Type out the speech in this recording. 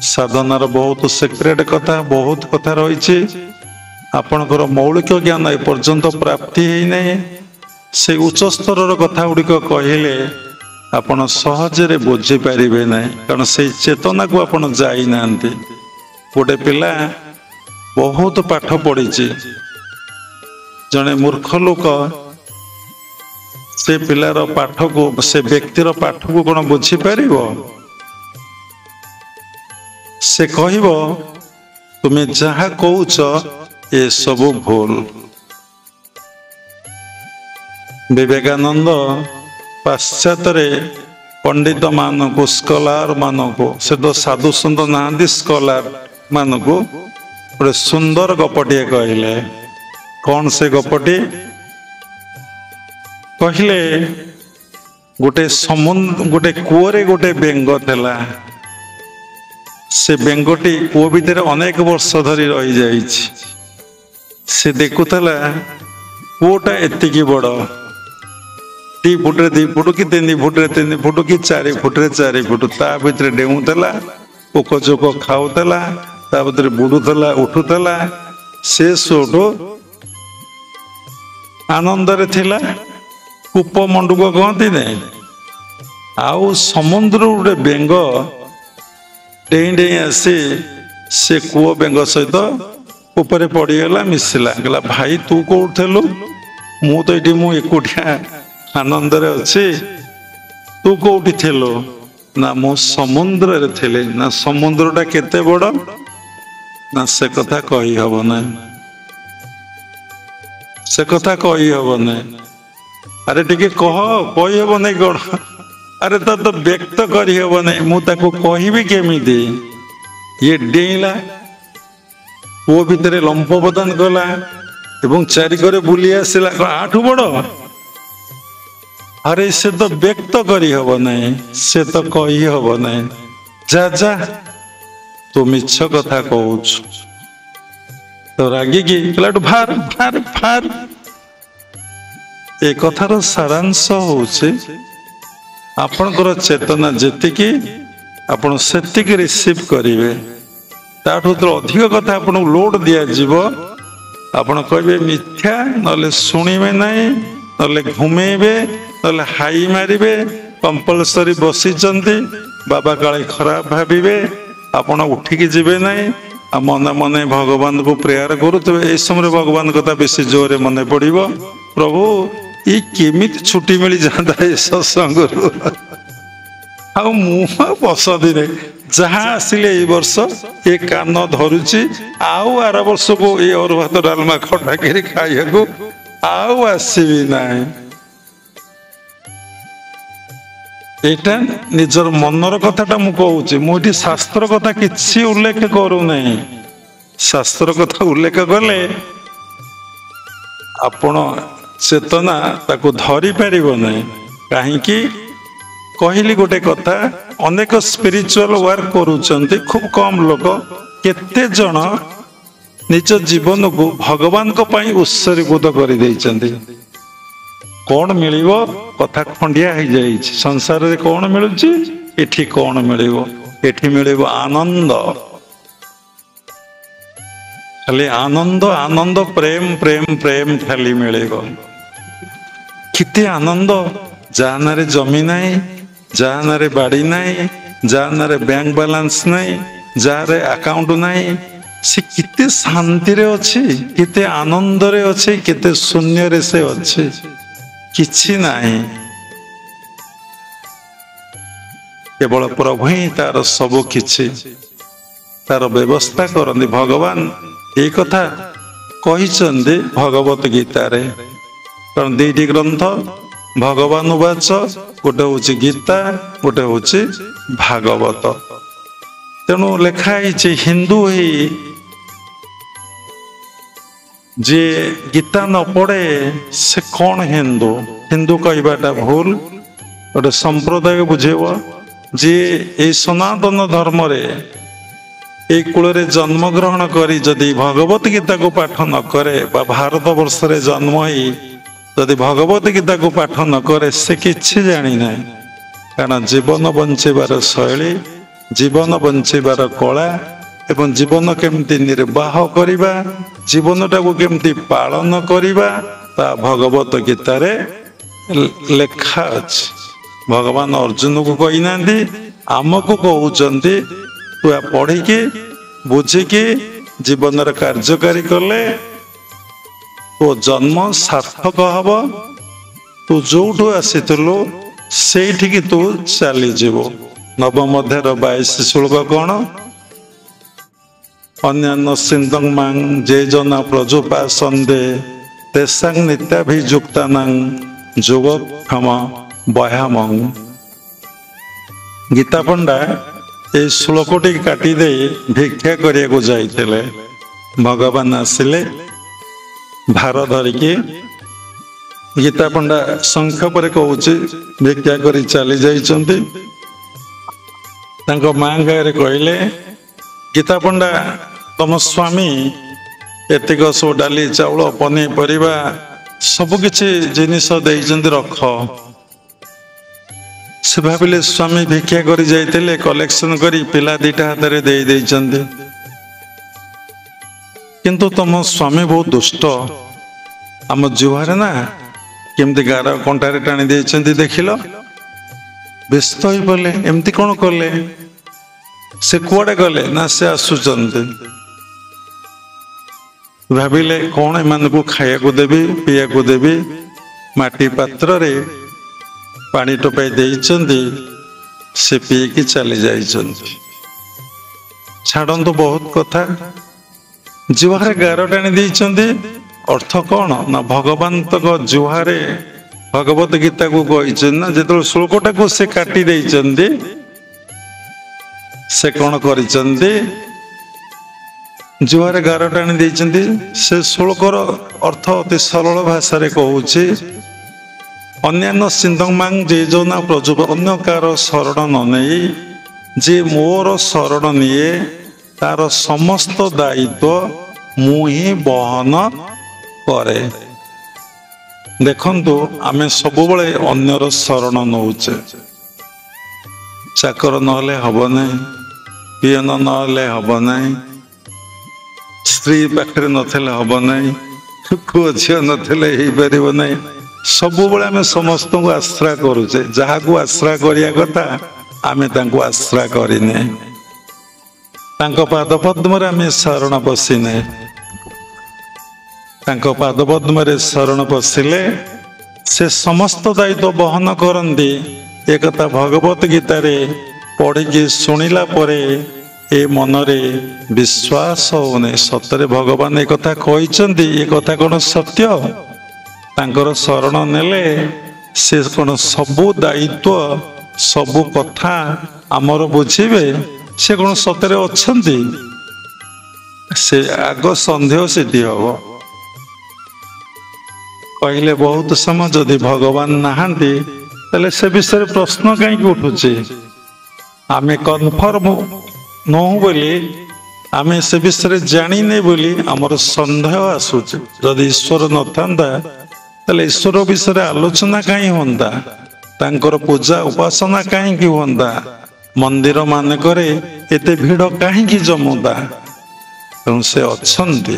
साधनार बहुत सिक्रेट कथा बहुत कथा रही आपणकर मौलिक ज्ञान एपर्यंत प्राप्ति है से उच्च स्तर कथा गुड़िक कहले आपण सहजरे बुझी पारे ना कारण से चेतना को आपण जाना गोटे पिला बहुत पाठ पढ़ी जड़े मूर्ख लोक से पिलार पाठ को से व्यक्तिर पाठ को कौन बुझीपर से कह तुम्हें जहा कौच ये सब भूल। विवेकानंद पाश्चात्य पंडित मानक स्कॉलर मानक से तो साधु सुंद ना स्कॉलर मानक गोटे सुंदर गपटे कहले कौन से गपटी कहले गोटे समुद्र गोटे कूअरे गोटे बेंग थला से बेंगटी कूଅ भितर अनेक वर्ष धरी रही जाइछि से देखुला कूअटा एतिकी बड़ 2 फुट्रे 2 फुट कि 3 फुट्रे 3 फुट कि 4 फुट्रे 4 फुट ता भितर डेऊला पोक चोक खाऊला ता भितर बुड़ूला उठुला से सोटो आनंदरे थिला कूप मंडुक कहती नहीं आउ समुद्र गोटे बेंग डेई डेई आसी से कूओ बेंग सहित ऊपर पड़गला मिसिला कहला भाई तू कौलु मु तो ये मु एकुटिया आनंद अच्छी तू कौटी थिलु ना मु समुद्र रे थिले ना समुद्रटा केते बड़ ना से कथा कही हब ना से कथा कही हब ना अरे टिके कह कही हब नहीं कौन अरे तो व्यक्त करी हब नहीं मुझे कहबी केमिति ये डेला कूओ भितर लंप बदन कला एवं चारिकर बुली आसला आठू बड़ अरे से तो व्यक्त करी हब नहीं से तो कही हब नहीं जा जा तू मिछ कथा कहूच तो रागिकी भार भार भार ए कथार सारांश होचे आपणकर चेतना जेतिकी आपण सेतिकी रिसीव करिवे ताठू तो अधिक कथा आपण लोड दिया जीव आपण कहबे मिथ्या नले सुनिबे नहीं नले घुमेबे नले हाई मारिबे कंपलसरी बसिचंती बाबा काले खराब भाबिबे आपण उठिकी जीवे नहीं आ मने मने भगवान को प्रेयर करुवे ए समय भगवान कथा बेसी जोरे मने पड़िबो प्रभु ये केमिति छुट्टी मिली जाता है सत्संग पसंदी नहीं जहाँ आसिले ए वर्ष ये कान धरुची आउ आर वर्ष को ये और भात डालमा खटा कर खाइबा आउ आसबी ना यहाँ निजर मनर कथाटा मु कहूँ मुझे शास्त्र कथा किसी उल्लेख करू नहीं शास्त्र कथा उल्लेख कले आपण चेतना ताको धरी पारिबो नहीं कहीं कहली गोटे कथा अनेक स्पिरिचुअल वर्क करूचंती खूब कम लोग केते जन निज जीवन को भगवान को पाई उत्सर्गीकृत कर देइचंती कौन मिलिबो कथा खंडिया हो जाई संसार रे कौन मिलुची एठी कौन मिलिबो एठी मिलिबो आनंद खाली आनंद आनंद प्रेम प्रेम प्रेम खाली मिलिबो किते आनंद जाना रे जमी नहीं जाना रे बाड़ी नहीं जाना रे बैंक बैलेंस नहीं जा रे अकाउंट नहीं से किते शांति रे अच्छी किते आनंद रे अच्छी किते शून्य रे से अच्छी किछि नहीं केवल प्रभु ही तार सब किछि तार व्यवस्था करंदी भगवान ये कथा कहिचंदी भगवत गीता रे कारण 2टी ग्रंथ भगवान उवाच गोटे हूँ गीता गोटे हूँ भागवत तेणु लिखाई हिंदू ही जे गीता न पढ़े से कौन हिंदू हिंदू कहवाटा भूल गोटे संप्रदाय बुझेब जे ये सनातन धर्म रे ए कूल जन्म ग्रहण करी जदि भगवत गीता को पाठ न करे भारत वर्ष रे जन्म ही जदि भगवत गीता को पाठ न करे से किछि जानी ना कारण जीवन बंचेबार शैली ଜୀବନ ବଞ୍ଚିବାର କଳା ଏବଂ ଜୀବନ କେମିତି ନିର୍ବାହ କରିବା, ଜୀବନଟାକୁ କେମିତି ପାଳନ କରିବା, ତା ଭଗବତ ଗୀତାରେ ଲେଖା ଅଛି। ଭଗବାନ ଅର୍ଜୁନକୁ କହିନାହାନ୍ତି, ଆମକୁ କହୁଛନ୍ତି ତୁ ପଢ଼ିକି ବୁଝିକି ଜୀବନରେ କାର୍ଯ୍ୟକାରୀ କଲେ ତୋ ଜନ୍ମ ସାର୍ଥକ ହବ, ତୁ ଯୋଉଠୁ ଆସିଥିଲୁ ସେଇଠିକି ତୁ ଚାଲିଯିବୁ। ନବମ ଅଧ୍ୟାୟର 22 ଶ୍ଲୋକ କଣ? ଅନ୍ୟାନ୍ୟ ସିନ୍ଦମାଂ ଯେ ଜନା ପ୍ରଜୁପାସନ୍ଦେ ତେସାଂ ନିତ୍ୟାଭିଯୁକ୍ତାନାଂ ଯୋଗକ୍ଷମ ବୟାମଂ। ଗୀତା ପଣ୍ଡା এই ଶ୍ଲୋକଟି କାଟି ଦେଇ ଭିକ୍ଷା କରିବାକୁ ଯାଇଥିଲେ। ଭଗବାନ ଆସିଲେ ଭାର ଧରିକି। ଗୀତା ପଣ୍ଡା ସଂକ୍ଷେପରେ କହୁଛି, ଭିକ୍ଷା କରି ଚାଲି ଯାଇଛନ୍ତି। ତାଙ୍କ ମାଙ୍କ ଆଗରେ କହିଲେ, ଗୀତା ପଣ୍ଡା ତମ ସ୍ୱାମୀ ଏତିକ ସବୁ ଡାଲି ଚାଉଳ ପନିପରିବା ସବୁ କିଛି ଜିନିଷ ଦେଇଛନ୍ତି, ରଖ। ସେ ଭାବିଲେ ସ୍ୱାମୀ ଭିକ୍ଷା କରି ଯାଇଥିଲେ, କଲେକ୍ସନ କରି ପିଲା ଦିଟା ହାତରେ ଦେଇ ଦେଇଛନ୍ତି। କିନ୍ତୁ ତମ ସ୍ୱାମୀ ବହୁତ ଦୁଷ୍ଟ, ଆମ ଜୁହାରେ ନା କେମିତି ଗାର କଣ୍ଟାରେ ଟାଣି ଦେଇଛନ୍ତି ଦେଖିଲ। ବ୍ୟସ୍ତ ହୋଇପଡ଼ିଲେ, ଏମିତି କଣ କଲେ? ସେ କୁଆଡେ ଗଲେ ନା ସେ ଆସୁଛନ୍ତି। ଭାବିଲେ କଣ ଏମାନଙ୍କୁ ଖାଇବାକୁ ଦେବି, ପିଇବାକୁ ଦେବି। ମାଟି ପାତ୍ରରେ ପାଣି ଟୋପାଇ ଦେଇଛନ୍ତି, ସେ ପିଇକି ଚାଲି ଯାଇଛନ୍ତି। ଛାଡ଼ନ୍ତୁ, ବହୁତ କଥା। ଜୁହାରେ ଗାର ଟାଣି ଦେଇଛନ୍ତି, ଅର୍ଥ କଣ ନା ଭଗବାନ ତକ ଜୁହାରେ ଭଗବତ ଗୀତାକୁ କହିଛନ୍ତି ନା, ଯେତେବେଳେ ଶ୍ଲୋକଟାକୁ ସେ କାଟି ଦେଇଛନ୍ତି, ସେ କଣ କରିଛନ୍ତି? ଜୁହାରେ ଗାର ଟାଣି ଦେଇଛନ୍ତି। ସେ ଶ୍ଲୋକର ଅର୍ଥ ଅତି ସରଳ ଭାଷାରେ କହୁଛି, ଅନ୍ୟାନ୍ୟ ସିନ୍ଦମାଂ ଯେ ଜନା ପ୍ରଜୁପ, ଅନ୍ୟ କାହାର ଶରଣ ନ ନେଇ ଯେ ମୋର ଶରଣ ନିଏ ତାର ସମସ୍ତ ଦାୟିତ୍ୱ ମୁଁ ହିଁ ବହନ କରେ। ଦେଖନ୍ତୁ, ଆମେ ସବୁବେଳେ ଅନ୍ୟର ଶରଣ ନେଉଛେ। ଚାକର ନହେଲେ ହବ ନାହିଁ, ପିଅନ ନହେଲେ ହବ ନାହିଁ, ସ୍ତ୍ରୀ ପାଖରେ ନଥିଲେ ହବ ନାହିଁ, ପୁଅ ଝିଅ ନଥିଲେ ହେଇପାରିବ ନାହିଁ। ସବୁବେଳେ ଆମେ ସମସ୍ତଙ୍କୁ ଆଶ୍ରା କରୁଛେ। ଯାହାକୁ ଆଶ୍ରା କରିବା କଥା ଆମେ ତାଙ୍କୁ ଆଶ୍ରା କରିନେ। ତାଙ୍କ ପାଦ ପଦ୍ମରେ ଆମେ ଶରଣ ପଶିନେ। ତାଙ୍କ ପାଦ ପଦ୍ମରେ ଶରଣ ପଶିଲେ ସେ ସମସ୍ତ ଦାୟିତ୍ୱ ବହନ କରନ୍ତି। ଏକଥା ଭଗବତ ଗୀତାରେ ପଢ଼ିକି ଶୁଣିଲା ପରେ ଏ ମନରେ ବିଶ୍ୱାସ ହଉନି, ସତରେ ଭଗବାନ ଏ କଥା କହିଛନ୍ତି, ଏ କଥା କଣ ସତ୍ୟ? ତାଙ୍କର ଶରଣ ନେଲେ ସେ କଣ ସବୁ ଦାୟିତ୍ୱ ସବୁ କଥା ଆମର ବୁଝିବେ? ସେ କଣ ସତରେ ଅଛନ୍ତି? ସେ ଆଗ ସନ୍ଦେହ ସିଦ୍ଧି ହବ। କହିଲେ ବହୁତ ସମୟ ଯଦି ଭଗବାନ ନାହାନ୍ତି ତାହେଲେ ସେ ବିଷୟରେ ପ୍ରଶ୍ନ କାହିଁକି ଉଠୁଛି? ଆମେ କନଫର୍ମ ନହୁ ବୋଲି, ଆମେ ସେ ବିଷୟରେ ଜାଣିନେ ବୋଲି ଆମର ସନ୍ଦେହ ଆସୁଛି। ଯଦି ଈଶ୍ୱର ନଥାନ୍ତା ତାହେଲେ ଈଶ୍ୱର ବିଷୟରେ ଆଲୋଚନା କାହିଁ ହୁଅନ୍ତା? ତାଙ୍କର ପୂଜା ଉପାସନା କାହିଁକି ହୁଅନ୍ତା? ମନ୍ଦିର ମାନଙ୍କରେ ଏତେ ଭିଡ଼ କାହିଁକି ଜମୁନ୍ତା? ତେଣୁ ସେ ଅଛନ୍ତି।